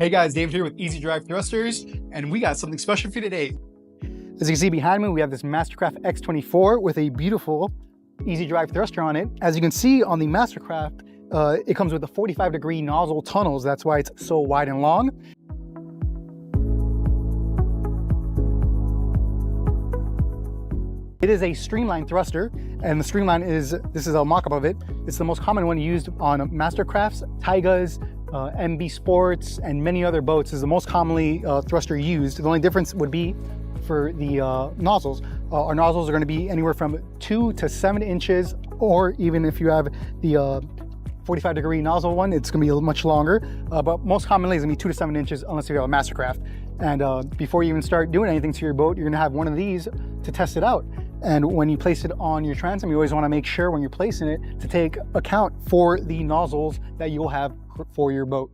Hey guys, David here with ezDrive Thrusters, and we got something special for you today. As you can see behind me, we have this Mastercraft X24 with a beautiful ezDrive thruster on it. As you can see on the Mastercraft, it comes with a 45-degree nozzle tunnels. That's why it's so wide and long. It is a streamline thruster, and the streamline this is a mock-up of it. It's the most common one used on Mastercrafts, Taigas, MB Sports, and many other boats. Is the most commonly thruster used. The only difference would be for the nozzles. Our nozzles are going to be anywhere from 2 to 7 inches, or even if you have the 45-degree nozzle one, it's going to be much longer. But most commonly, it's going to be 2 to 7 inches unless you have a Mastercraft. And before you even start doing anything to your boat, you're going to have one of these to test it out. And when you place it on your transom, you always want to make sure when you're placing it to take account for the nozzles that you'll have for your boat.